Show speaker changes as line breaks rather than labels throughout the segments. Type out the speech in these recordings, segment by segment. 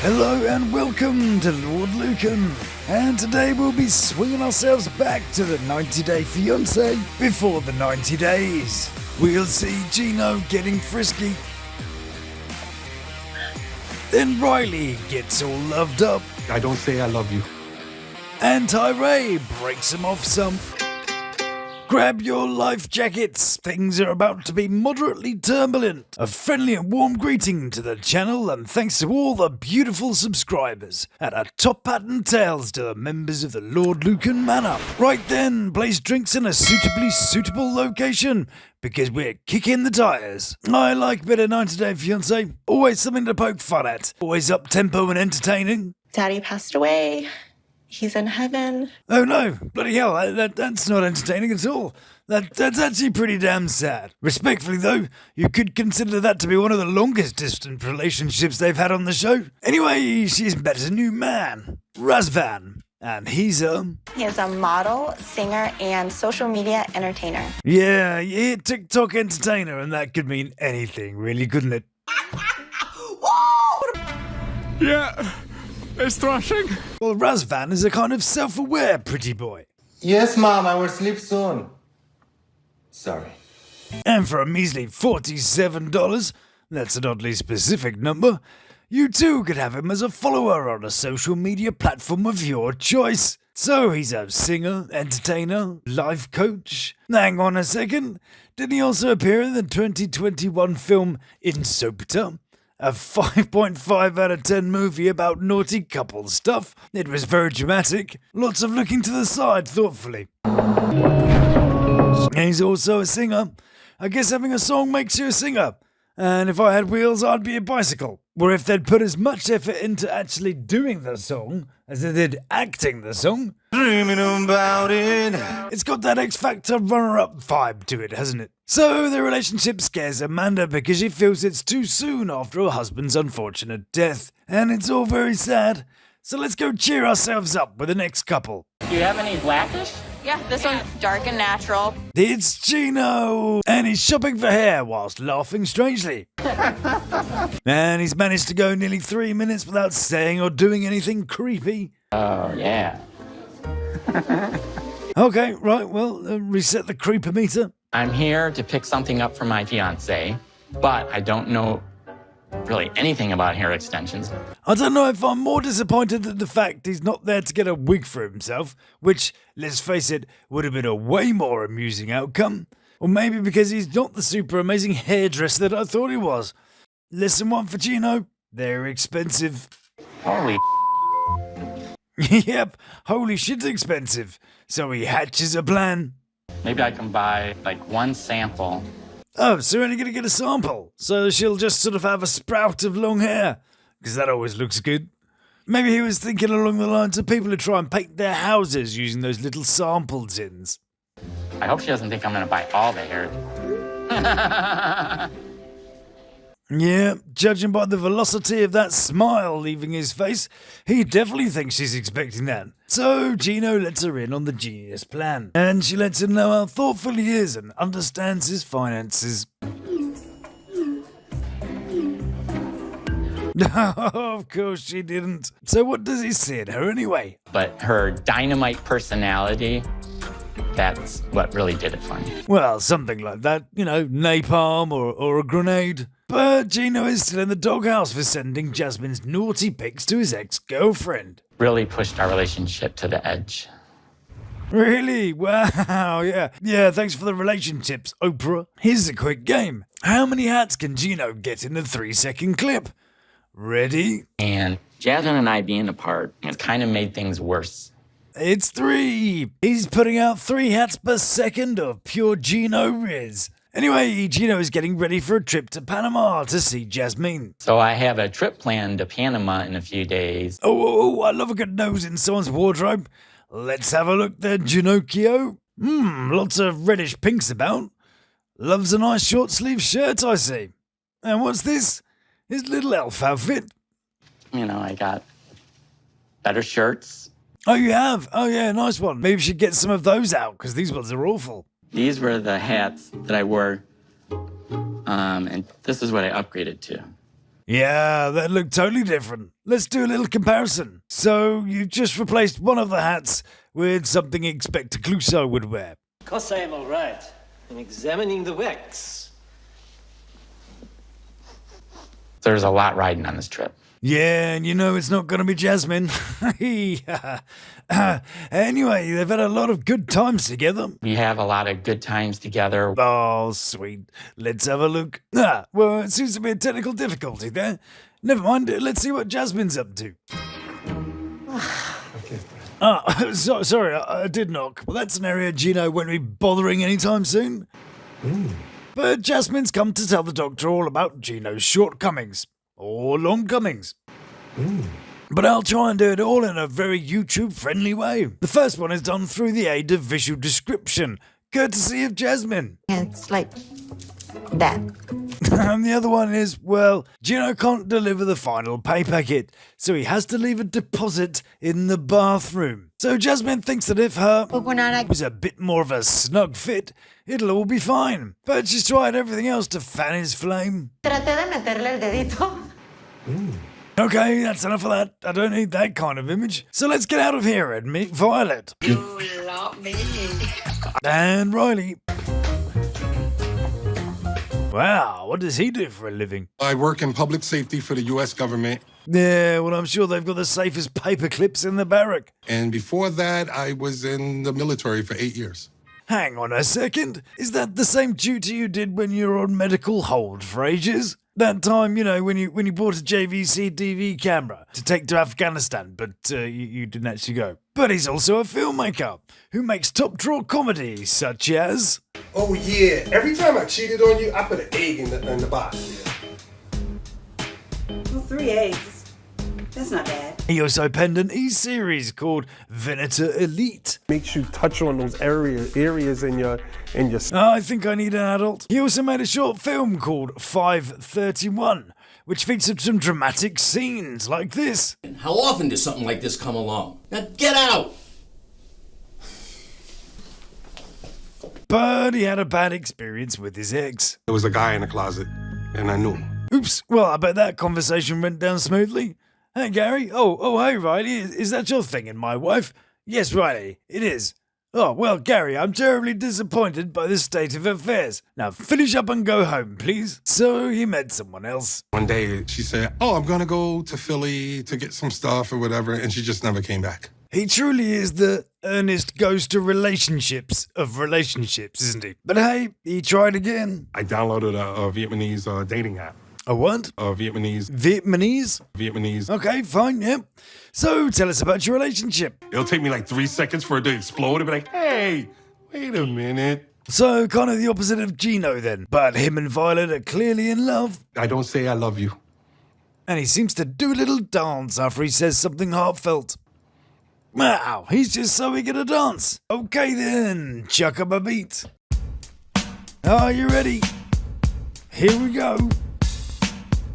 Hello and welcome to Lord Lukan, and today we'll be swinging ourselves back to the 90-day fiancé before the 90 days. We'll see Gino getting frisky, then Riley gets all loved up,
I don't say I love you.
and Tyree breaks him off some. Grab your life jackets, things are about to be moderately turbulent. A friendly and warm greeting to the channel, and thanks to all the beautiful subscribers. And a top hat and tails to the members of the Lord Lukan Manor. Right then, place drinks in a suitably suitable location, because we're kicking the tires. I like a bit of 90-day fiancé, always something to poke fun at, always up-tempo and entertaining.
Daddy passed away. He's in heaven.
Oh no, bloody hell, that's not entertaining at all. That's actually pretty damn sad. Respectfully though, you could consider that to be one of the longest distance relationships they've had on the show. Anyway, she's met a new man, Razvan, and he's
He is a model, singer, and social media entertainer.
yeah, TikTok entertainer, and that could mean anything really, couldn't it?
Yeah, it's thrashing.
Well, Razvan is a kind of self-aware pretty boy.
Yes, Mom, I will sleep soon. Sorry.
And for a measly $47, that's an oddly specific number, you too could have him as a follower on a social media platform of your choice. So he's a singer, entertainer, life coach. Hang on a second, didn't he also appear in the 2021 film Insopita? A 5.5 out of 10 movie about naughty couple stuff. It was very dramatic, lots of looking to the side thoughtfully. He's also a singer. I guess having a song makes you a singer. And if I had wheels, I'd be a bicycle. Or if they'd put as much effort into actually doing the song as they did acting the song.
Dreaming about it.
It's got that X Factor runner-up vibe to it, hasn't it? So the relationship scares Amanda because she feels it's too soon after her husband's unfortunate death. And it's all very sad. So let's go cheer ourselves up with the next couple.
Do you have any blackish?
Yeah, this one's dark and natural.
It's Gino! And he's shopping for hair whilst laughing strangely. And he's managed to go nearly 3 minutes without saying or doing anything creepy.
Oh, yeah.
Okay, right, well, reset the creepometer.
I'm here to pick something up for my fiance, but I don't know really anything about hair extensions.
I don't know if I'm more disappointed at the fact he's not there to get a wig for himself, which, let's face it, would have been a way more amusing outcome. Or maybe because he's not the super amazing hairdresser that I thought he was. Lesson 1 for Gino, they're expensive.
Holy
Yep, holy shit's expensive. So he hatches a plan.
Maybe I can buy like one sample.
Oh, so we're only going to get a sample. So she'll just sort of have a sprout of long hair. Because that always looks good. Maybe he was thinking along the lines of people who try and paint their houses using those little sample tins.
I hope she doesn't think I'm gonna buy all the hair.
Yeah, judging by the velocity of that smile leaving his face, he definitely thinks she's expecting that. So Gino lets her in on the genius plan. And she lets him know how thoughtful he is and understands his finances. Of course she didn't. So what does he see in her anyway?
But her dynamite personality, that's what really did it for me.
Well, something like that, you know, napalm or a grenade. But Gino is still in the doghouse for sending Jasmine's naughty pics to his ex-girlfriend.
Really pushed our relationship to the edge.
Really? Wow, yeah. Yeah, thanks for the relationships, Oprah. Here's a quick game. How many hats can Gino get in a 3-second clip? Ready?
And Jasmine and I being apart has kind of made things worse.
It's 3. He's putting out 3 hats per second of pure Gino Riz. Anyway, Gino is getting ready for a trip to Panama to see Jasmine.
So I have a trip planned to Panama in a few days.
Oh, I love a good nose in someone's wardrobe. Let's have a look there, Ginocchio. Lots of reddish pinks about. Loves a nice short sleeve shirt, I see. And what's this? His little elf outfit.
You know, I got better shirts.
Oh, you have? Oh, yeah, nice one. Maybe you should get some of those out, because these ones are awful.
These were the hats that I wore, and this is what I upgraded to.
Yeah, that looked totally different. Let's do a little comparison. So, you've just replaced one of the hats with something Inspector Clouseau would wear.
Of course I am all right. I'm examining the wax.
There's a lot riding on this trip.
Yeah, and you know it's not going to be Jasmine. Anyway, they've had a lot of good times together.
We have a lot of good times together.
Oh, sweet. Let's have a look. Well, it seems to be a technical difficulty there. Never mind, let's see what Jasmine's up to. Sorry, I did knock. Well, that's an area Gino won't be bothering anytime soon. But Jasmine's come to tell the doctor all about Gino's shortcomings. Or longcomings. But I'll try and do it all in a very YouTube-friendly way. The first one is done through the aid of visual description, courtesy of Jasmine.
It's like that.
And the other one is, well, Gino can't deliver the final pay packet, so he has to leave a deposit in the bathroom. So Jasmine thinks that if her was a bit more of a snug fit, it'll all be fine. But she's tried everything else to fan his flame.
Traté de meterle el dedito.
Okay, that's enough of that. I don't need that kind of image. So let's get out of here and meet Violet.
You love me.
And Riley. Wow, what does he do for a living?
I work in public safety for the U.S. government.
Yeah, well, I'm sure they've got the safest paper clips in the barrack.
And before that, I was in the military for 8 years.
Hang on a second. Is that the same duty you did when you were on medical hold for ages? That time, you know, when you bought a JVC DV camera to take to Afghanistan, but you didn't actually go. But he's also a filmmaker who makes top draw comedies such as...
Oh yeah, every time I cheated on you, I put an egg in the box.
Well, 3 eggs. That's not bad.
He also penned an e-series called Venator Elite.
Makes you touch on those areas in your.
I think I need an adult. He also made a short film called 531, which featured some dramatic scenes like this.
How often does something like this come along? Now get out!
But he had a bad experience with his ex.
There was a guy in the closet, and I knew him.
Oops, well, I bet that conversation went down smoothly. Hey, Gary. Oh, hey, Riley. Is that your thing and my wife? Yes, Riley, it is. Oh, well, Gary, I'm terribly disappointed by this state of affairs. Now, finish up and go home, please. So he met someone else.
One day, she said, oh, I'm going to go to Philly to get some stuff or whatever, and she just never came back.
He truly is the Ernest goes to relationships of relationships, isn't he? But hey, he tried again.
I downloaded a Vietnamese dating app.
A what?
Vietnamese.
Vietnamese? Okay, fine, yep. So tell us about your relationship.
It'll take me like 3 seconds for it to explode and be like, hey, wait a minute.
So kind of the opposite of Gino then. But him and Violet are clearly in love.
I don't say I love you.
And he seems to do a little dance after he says something heartfelt. Wow, he's just so eager to dance. Okay then, chuck up a beat. Are you ready? Here we go.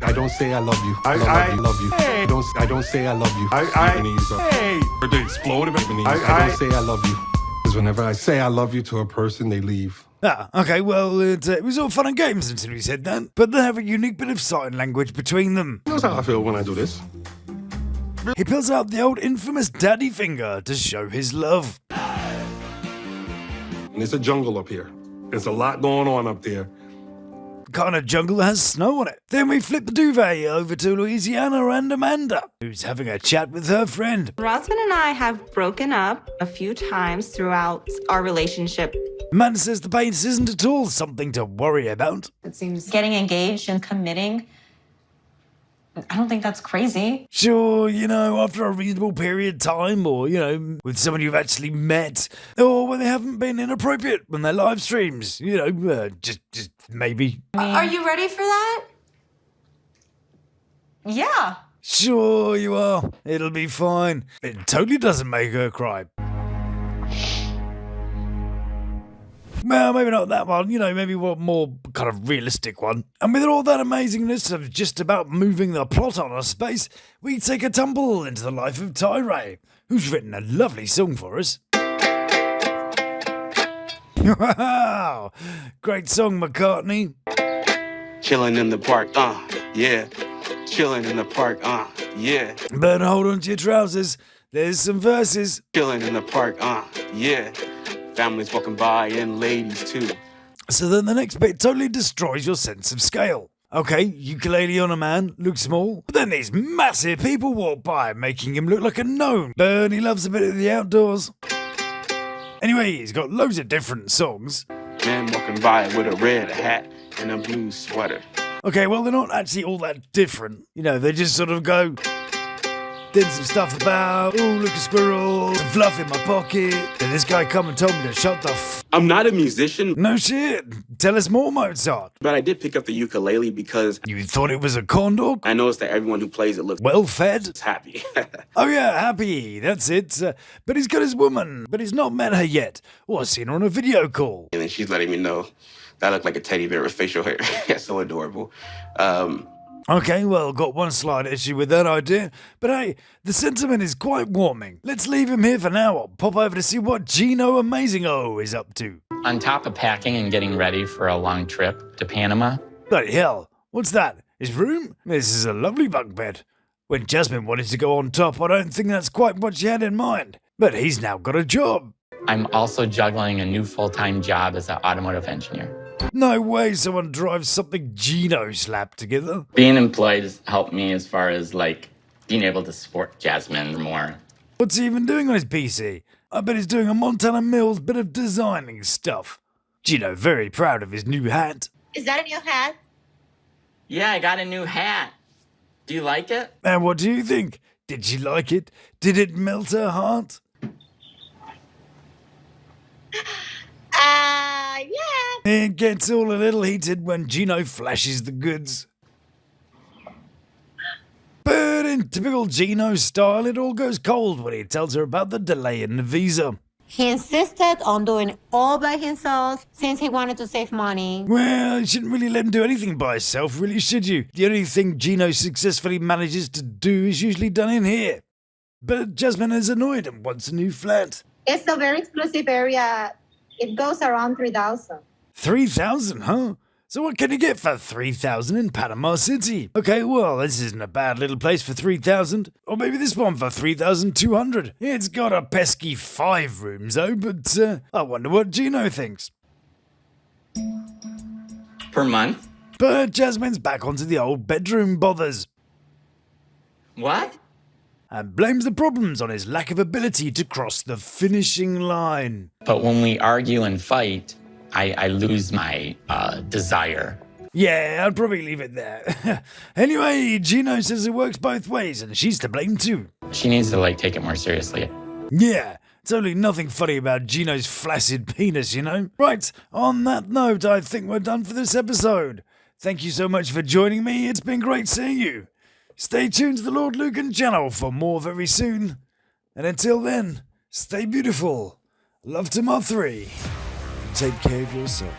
I don't say I love you. I love you. Hey. I don't say I love you. Hey. Or they explode. I don't say I love you. Because whenever I say I love you to a person, they leave.
Okay, well, it was all fun and games until he said that. But they have a unique bit of sign language between them.
That's how I feel when I do this.
He pulls out the old infamous daddy finger to show his love.
And it's a jungle up here. There's a lot going on up there.
Kind of jungle that has snow on it. Then we flip the duvet over to Louisiana and Amanda, who's having a chat with her friend.
Rosman and I have broken up a few times throughout our relationship.
Amanda says the pace isn't at all something to worry about.
It seems getting engaged and committing, I don't think that's crazy.
Sure, you know, after a reasonable period of time, or, you know, with someone you've actually met, or when they haven't been inappropriate when they're live streams, you know, just maybe.
Are you ready for that?
Yeah.
Sure you are. It'll be fine. It totally doesn't make her cry. Well, maybe not that one, you know, maybe one more kind of realistic one. And with all that amazingness of just about moving the plot on a space, we take a tumble into the life of Tyre, who's written a lovely song for us. Wow! Great song, McCartney.
Chilling in the park, yeah. Chilling in the park, yeah.
But hold on to your trousers. There's some verses.
Chilling in the park, yeah. Families walking by and ladies too.
So then the next bit totally destroys your sense of scale. Okay, ukulele on a man, looks small, but then these massive people walk by, making him look like a gnome. But he loves a bit of the outdoors. Anyway, he's got loads of different songs.
Man walking by with a red hat and a blue sweater.
Okay, well, they're not actually all that different. You know, they just sort of go... Then some stuff about, oh, look a squirrel, some fluff in my pocket. Then this guy come and told me to shut the
I'm not a musician.
No shit. Tell us more, Mozart.
But I did pick up the ukulele because...
You thought it was a condor?
I noticed that everyone who plays it looks...
Well fed?
Happy.
Oh yeah, happy. That's it. But he's got his woman. But he's not met her yet. Or seen her on a video call.
And then she's letting me know that I look like a teddy bear with facial hair. Yeah, so adorable.
Okay, well, got one slight issue with that idea, but hey, the sentiment is quite warming. Let's leave him here for now. I'll pop over to see what Gino Amazing-O is up to.
On top of packing and getting ready for a long trip to Panama.
Bloody hell, what's that? His room? This is a lovely bunk bed. When Jasmine wanted to go on top, I don't think that's quite what she had in mind. But he's now got a job.
I'm also juggling a new full-time job as an automotive engineer.
No way someone drives something Gino slapped together.
Being employed has helped me as far as, like, being able to support Jasmine more.
What's he even doing on his PC? I bet he's doing a Montana Mills bit of designing stuff. Gino very proud of his new hat.
Is that a new hat?
Yeah, I got a new hat. Do you like it?
And what do you think? Did she like it? Did it melt her heart?
Yeah.
It gets all a little heated when Gino flashes the goods. But in typical Gino style, it all goes cold when he tells her about the delay in the visa.
He insisted on doing all by himself since he wanted to save money.
Well, you shouldn't really let him do anything by himself, really, should you? The only thing Gino successfully manages to do is usually done in here. But Jasmine is annoyed and wants a new flat.
It's a very exclusive area. It goes around 3,000.
3,000, huh? So what can you get for 3,000 in Panama City? Okay, well, this isn't a bad little place for 3,000. Or maybe this one for 3,200. It's got a pesky 5 rooms, though, but I wonder what Gino thinks.
Per month?
But Jasmine's back onto the old bedroom bothers.
What?
And blames the problems on his lack of ability to cross the finishing line.
But when we argue and fight, I lose my desire.
Yeah, I'd probably leave it there. Anyway, Gino says it works both ways, and she's to blame too.
She needs to, like, take it more seriously.
Yeah, it's only nothing funny about Gino's flaccid penis, you know? Right, on that note, I think we're done for this episode. Thank you so much for joining me. It's been great seeing you. Stay tuned to the Lord Lukan channel for more very soon. And until then, stay beautiful. Love to my 3. Take care of yourself.